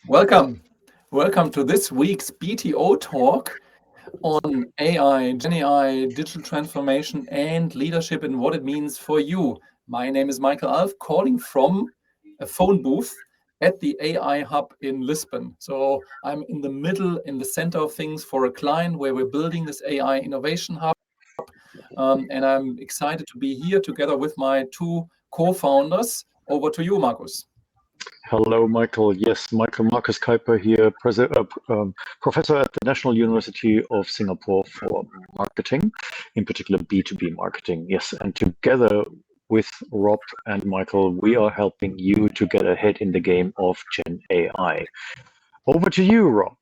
Welcome. Welcome to this week's BTO talk on AI, Gen AI, digital transformation, and leadership and what it means for you. My name is Michael Alf, calling from a phone booth at the AI Hub in Lisbon. So I'm in the middle, in the center of things for a client where we're building this AI innovation hub. And I'm excited to be here together with my two co-founders. Over to you, Markus. Hello, Michael. Yes, Markus Keiper here, professor at the National University of Singapore for marketing, in particular B2B marketing. Yes, and together with Rob and Michael, we are helping you to get ahead in the game of Gen AI. Over to you, Rob.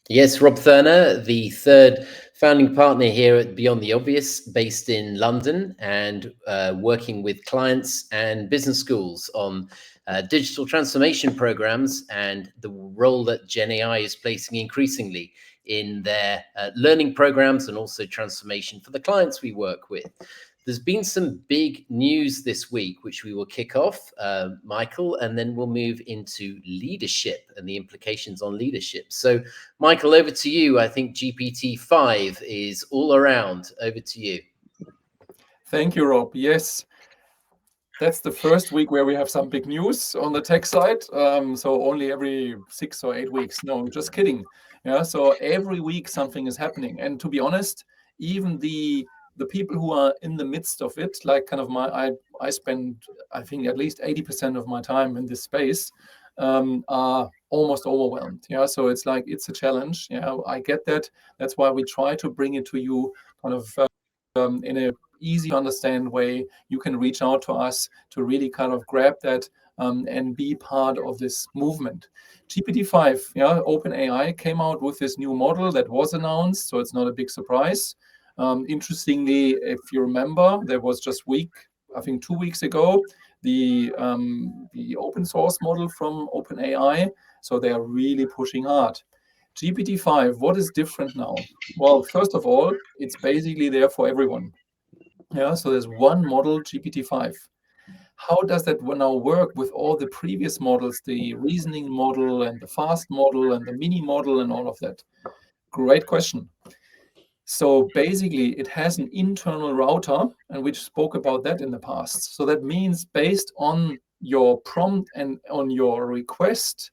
Yes, Rob Thurner, the third founding partner here at Beyond the Obvious, based in London, and working with clients and business schools on digital transformation programs and the role that Gen AI is placing increasingly in their learning programs and also transformation for the clients we work with. There's been some big news this week, which we will kick off, Michael, and then we'll move into leadership and the implications on leadership. So, Michael, over to you. I think GPT-5 is all around. Over to you. Thank you, Rob. Yes, that's the first week where we have some big news on the tech side. So only every 6 or 8 weeks. No, just kidding. Yeah, so every week something is happening. And to be honest, even the people who are in the midst of it, like kind of I spend, I think, at least 80% of my time in this space, are almost overwhelmed. Yeah, so it's like it's a challenge. Yeah, I get that. That's why we try to bring it to you kind of in a easy to understand way. You can reach out to us to really kind of grab that and be part of this movement. GPT-5, yeah, OpenAI came out with this new model that was announced, so it's not a big surprise. Interestingly, if you remember, there was just I think 2 weeks ago, the open source model from OpenAI. So they are really pushing hard. GPT-5, what is different now? Well, first of all, it's basically there for everyone. Yeah, so there's one model, GPT-5. How does that now work with all the previous models, the reasoning model and the fast model and the mini model and all of that? Great question. So basically, it has an internal router, and we spoke about that in the past. So that means based on your prompt and on your request,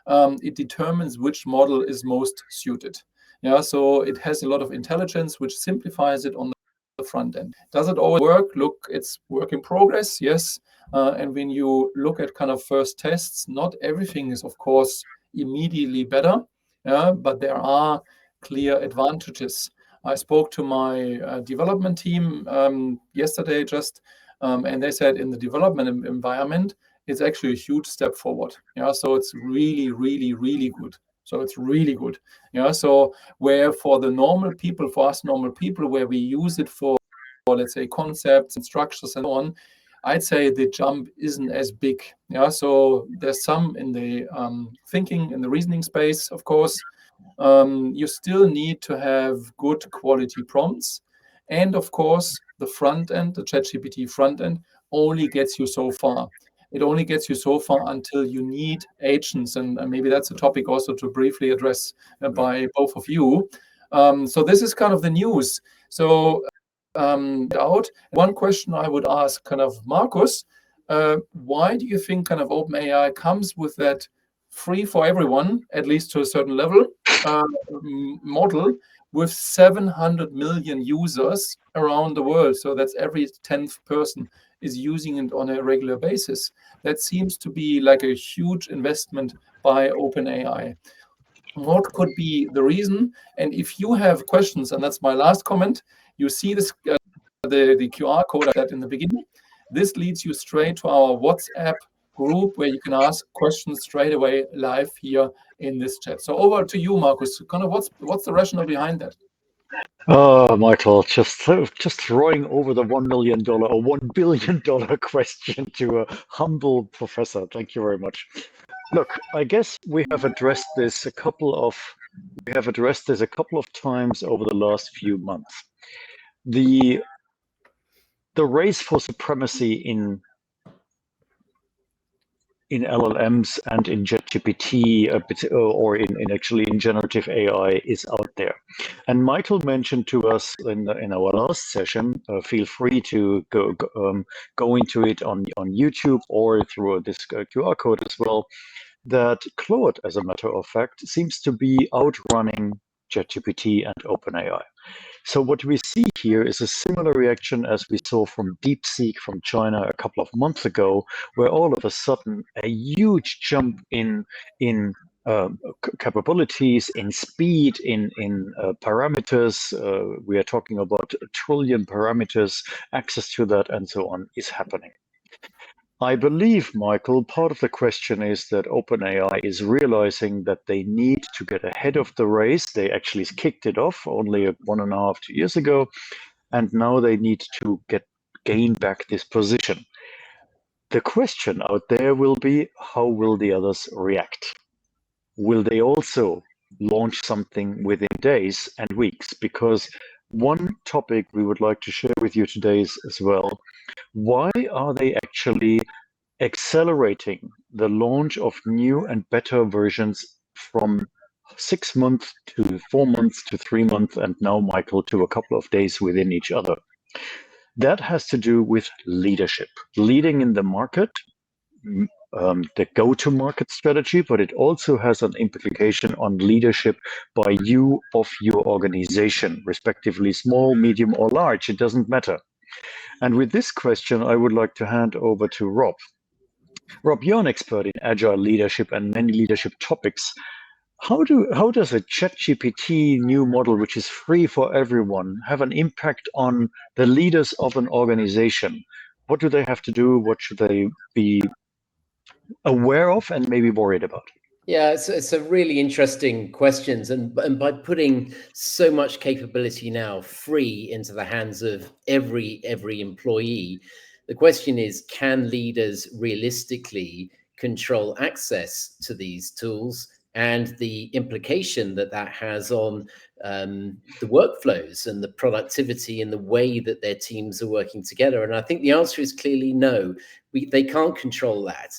it determines which model is most suited. Yeah, so it has a lot of intelligence, which simplifies it on the front end. Does it always work? Look, it's work in progress, yes. And when you look at kind of first tests, not everything is, of course, immediately better, but there are clear advantages. I spoke to my development team yesterday just, and they said in the development environment, it's actually a huge step forward. Yeah, so it's really, really, really good. So it's really good. Yeah, so where for the normal people, for us normal people, where we use it for let's say concepts and structures and so on, I'd say the jump isn't as big. Yeah, so there's some in the thinking, in the reasoning space, of course. You still need to have good quality prompts. And of course, the front end, the ChatGPT front end, only gets you so far. It only gets you so far until you need agents. And maybe that's a topic also to briefly address by both of you. So this is kind of the news. So out. One question I would ask kind of Markus, why do you think kind of OpenAI comes with that free for everyone, at least to a certain level, model with 700 million users around the world? So that's every 10th person is using it on a regular basis. That seems to be like a huge investment by OpenAI. What could be the reason? And if you have questions, and that's my last comment, you see this the QR code I said in the beginning. This leads you straight to our WhatsApp group where you can ask questions straight away live here in this chat. So over to you, Markus. Kind of what's the rationale behind that? Oh, Michael, just throwing over the $1 million or $1 billion question to a humble professor. Thank you very much. Look, I guess we have addressed this a couple of times over the last few months. The race for supremacy in in LLMs and in ChatGPT or in generative AI is out there. And Michael mentioned to us in our last session, feel free to go into it on YouTube or through this QR code as well, that Claude, as a matter of fact, seems to be outrunning ChatGPT and OpenAI. So what we see here is a similar reaction as we saw from DeepSeek from China a couple of months ago, where all of a sudden a huge jump in capabilities, in speed, in parameters. We are talking about a trillion parameters, access to that, and so on is happening. I believe, Michael, part of the question is that OpenAI is realizing that they need to get ahead of the race. They actually kicked it off only 1.5, 2 years ago, and now they need to gain back this position. The question out there will be, how will the others react? Will they also launch something within days and weeks? Because one topic we would like to share with you today is as well, why are they actually accelerating the launch of new and better versions from 6 months to 4 months to 3 months, and now, Michael, to a couple of days within each other? That has to do with leadership, leading in the market, the go-to-market strategy, but it also has an implication on leadership by you of your organization, respectively small, medium, or large. It doesn't matter. And with this question, I would like to hand over to Rob. Rob, you're an expert in agile leadership and many leadership topics. How does a ChatGPT new model, which is free for everyone, have an impact on the leaders of an organization? What do they have to do? What should they be aware of and maybe worried about? Yeah, it's a really interesting questions, and by putting so much capability now free into the hands of every employee, the question is, can leaders realistically control access to these tools and the implication that that has on the workflows and the productivity and the way that their teams are working together? And I think the answer is clearly no. They can't control that.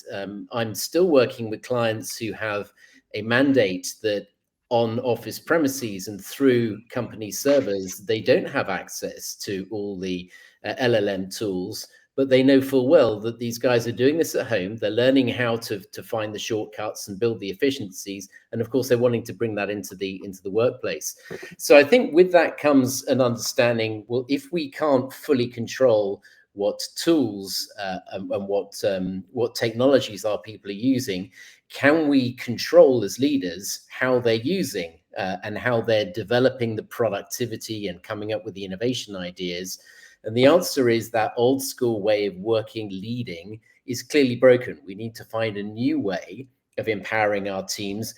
I'm still working with clients who have a mandate that on office premises and through company servers, they don't have access to all the LLM tools, but they know full well that these guys are doing this at home. They're learning how to find the shortcuts and build the efficiencies. And of course, they're wanting to bring that into the workplace. So I think with that comes an understanding, well, if we can't fully control what tools and what technologies our people are using, can we control as leaders how they're using and how they're developing the productivity and coming up with the innovation ideas? And the answer is that old school way of working, leading, is clearly broken. We need to find a new way of empowering our teams,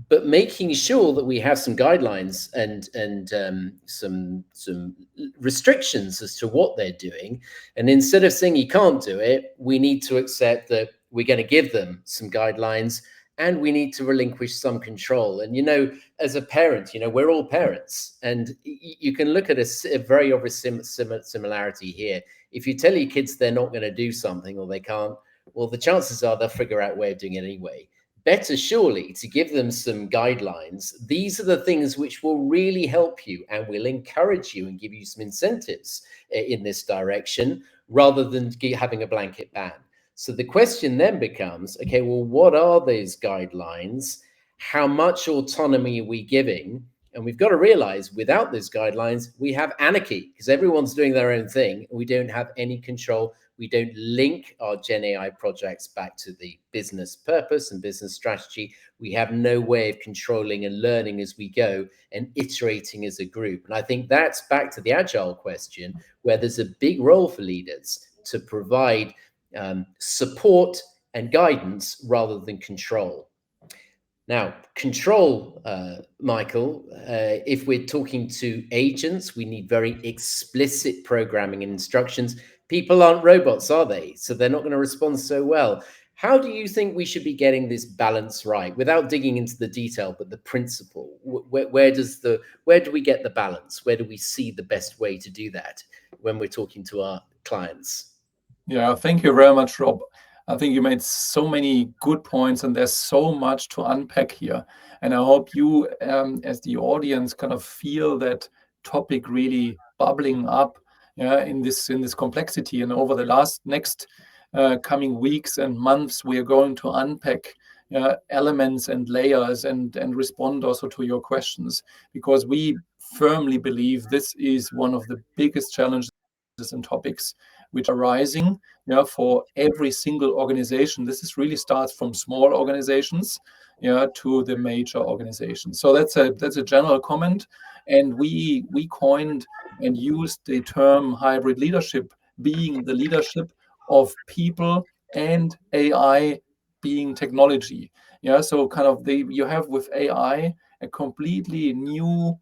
but making sure that we have some guidelines and some restrictions as to what they're doing. And instead of saying you can't do it, we need to accept that we're going to give them some guidelines, and we need to relinquish some control. And, you know, as a parent, you know, we're all parents, and you can look at a very obvious similarity here. If you tell your kids they're not going to do something or they can't, well, the chances are they'll figure out a way of doing it anyway. Better surely to give them some guidelines. These are the things which will really help you and will encourage you and give you some incentives in this direction, rather than having a blanket ban. So the question then becomes, okay, well, what are those guidelines? How much autonomy are we giving? And we've got to realize without those guidelines, we have anarchy, because everyone's doing their own thing. We don't have any control. We don't link our Gen AI projects back to the business purpose and business strategy. We have no way of controlling and learning as we go and iterating as a group. And I think that's back to the agile question, where there's a big role for leaders to provide support and guidance rather than control. Now, control, Michael, if we're talking to agents, we need very explicit programming and instructions. People aren't robots, are they? So they're not going to respond so well. How do you think we should be getting this balance right, without digging into the detail, but the principle? Where do we get the balance? Where do we see the best way to do that when we're talking to our clients? Yeah, thank you very much, Rob. I think you made so many good points, and there's so much to unpack here. And I hope you, as the audience, kind of feel that topic really bubbling up, in this complexity. And over the next coming weeks and months, we are going to unpack elements and layers and respond also to your questions, because we firmly believe this is one of the biggest challenges and topics which are rising for every single organization. This really starts from small organizations to the major organizations. So that's a general comment. And we coined and used the term hybrid leadership, being the leadership of people and AI being technology. So kind of you have with AI a completely new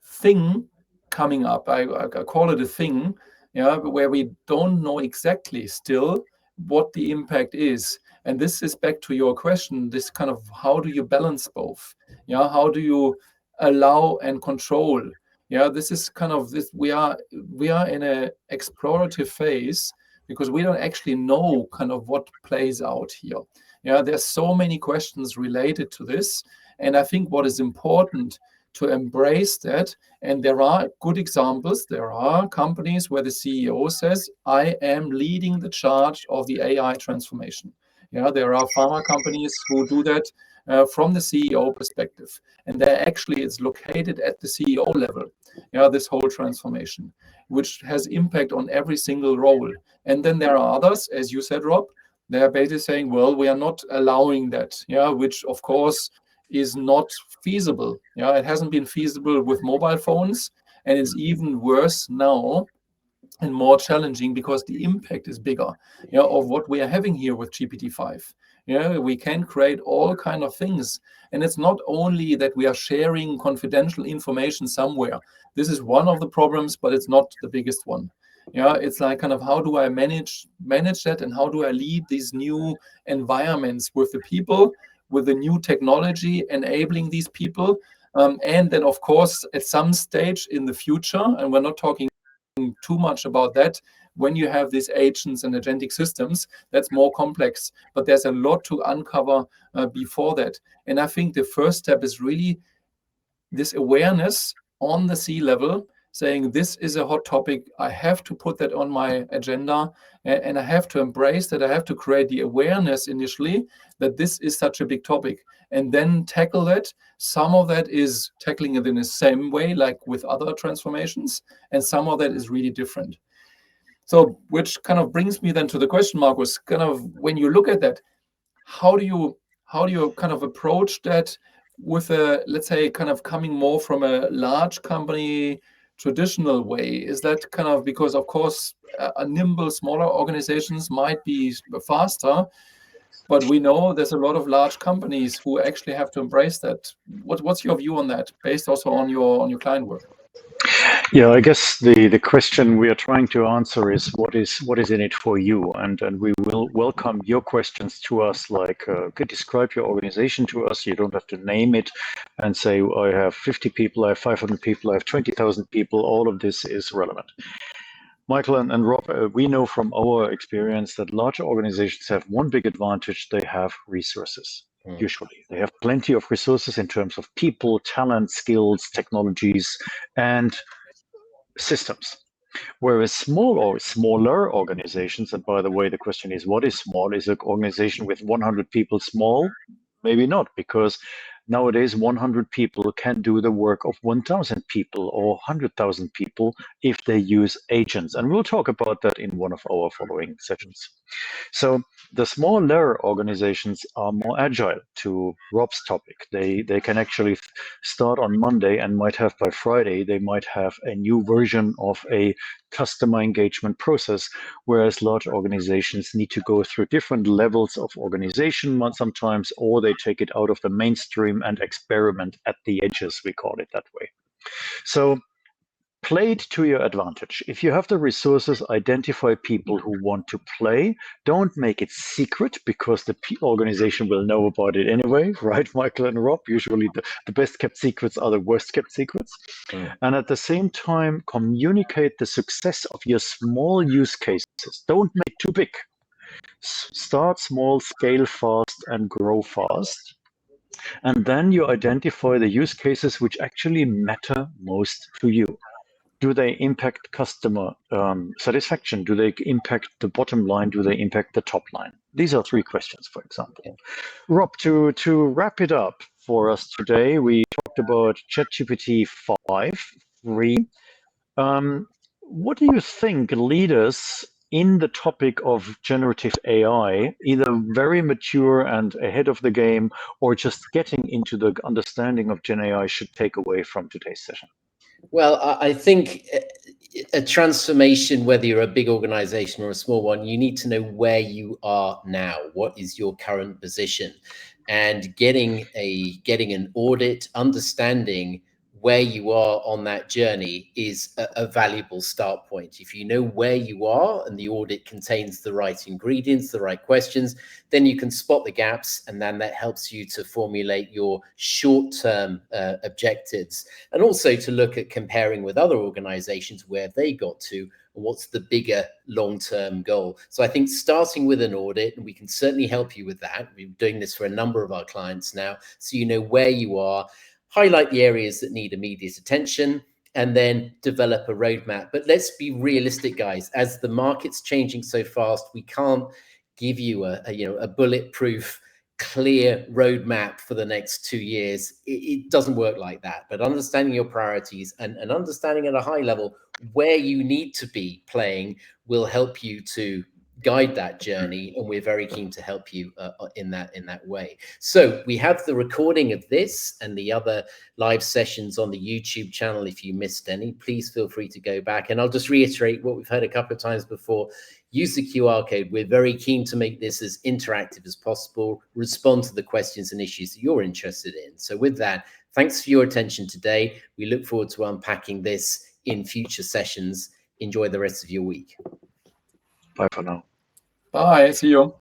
thing coming up. I call it a thing, where we don't know exactly still what the impact is. And this is back to your question, this kind of how do you balance both? How do you allow and control? This is kind of this. We are in a explorative phase, because we don't actually know kind of what plays out here. There's so many questions related to this. And I think what is important to embrace that, and there are good examples. There are companies where the CEO says, I am leading the charge of the AI transformation. There are pharma companies who do that from the CEO perspective. And it's located at the CEO level, this whole transformation, which has impact on every single role. And then there are others, as you said, Rob, they're basically saying, well, we are not allowing that, which of course is not feasible. It hasn't been feasible with mobile phones, and it's even worse now and more challenging because the impact is bigger of what we are having here with GPT-5. We can create all kind of things, and it's not only that we are sharing confidential information somewhere. This is one of the problems, but it's not the biggest one. It's like kind of how do I manage that, and how do I lead these new environments with the people, with the new technology enabling these people, and then of course at some stage in the future, and we're not talking too much about that, when you have these agents and agentic systems, that's more complex, but there's a lot to uncover before that. And I think the first step is really this awareness on the C-level, saying this is a hot topic, I have to put that on my agenda, and I have to embrace that. I have to create the awareness initially that this is such a big topic, and then tackle that. Some of that is tackling it in the same way, like with other transformations, and some of that is really different. So, which kind of brings me then to the question, Markus, kind of when you look at that, how do you kind of approach that with a, let's say, kind of coming more from a large company traditional way? Is that kind of because, of course, a nimble, smaller organizations might be faster, but we know there's a lot of large companies who actually have to embrace that. What's your view on that, based also on your client work? Yeah, I guess the question we are trying to answer is what is in it for you, and we will welcome your questions to us. Like, describe your organization to us. You don't have to name it and say, I have 50 people, I have 500 people, I have 20,000 people. All of this is relevant. Michael and Rob, we know from our experience that larger organizations have one big advantage: they have resources. Usually, they have plenty of resources in terms of people, talent, skills, technologies, and systems. Whereas small or smaller organizations, and by the way, the question is, what is small? Is an organization with 100 people small? Maybe not, because nowadays 100 people can do the work of 1,000 people or 100,000 people if they use agents. And we'll talk about that in one of our following sessions. So the smaller organizations are more agile. To Rob's topic, they can actually start on Monday and might have by Friday, they might have a new version of a customer engagement process, whereas large organizations need to go through different levels of organization sometimes, or they take it out of the mainstream and experiment at the edges, we call it that way. So play it to your advantage. If you have the resources, identify people who want to play. Don't make it secret, because the organization will know about it anyway, right, Michael and Rob? Usually the best kept secrets are the worst kept secrets. And at the same time, communicate the success of your small use cases. Don't make it too big. Start small, scale fast, and grow fast. And then you identify the use cases which actually matter most to you. Do they impact customer satisfaction? Do they impact the bottom line? Do they impact the top line? These are 3 questions, for example. Yeah. Rob, to wrap it up for us today, we talked about GPT-5, 3. What do you think leaders in the topic of generative AI, either very mature and ahead of the game, or just getting into the understanding of Gen AI, should take away from today's session? Well, I think a transformation, whether you're a big organization or a small one, you need to know where you are now. What is your current position? And getting an audit, understanding where you are on that journey is a valuable start point. If you know where you are and the audit contains the right ingredients, the right questions, then you can spot the gaps, and then that helps you to formulate your short-term objectives, and also to look at comparing with other organizations where they got to and what's the bigger long-term goal. So I think starting with an audit, and we can certainly help you with that. We're doing this for a number of our clients now, so you know where you are, highlight the areas that need immediate attention, and then develop a roadmap. But let's be realistic, guys. As the market's changing so fast, we can't give you a bulletproof, clear roadmap for the next 2 years. It doesn't work like that. But understanding your priorities and understanding at a high level where you need to be playing will help you to guide that journey, and we're very keen to help you in that way. So we have the recording of this and the other live sessions on the YouTube channel. If you missed any, please feel free to go back. And I'll just reiterate what we've heard a couple of times before. Use the QR code. We're very keen to make this as interactive as possible, respond to the questions and issues that you're interested in. So with that, thanks for your attention today. We look forward to unpacking this in future sessions. Enjoy the rest of your week. Bye for now. Bye. See you.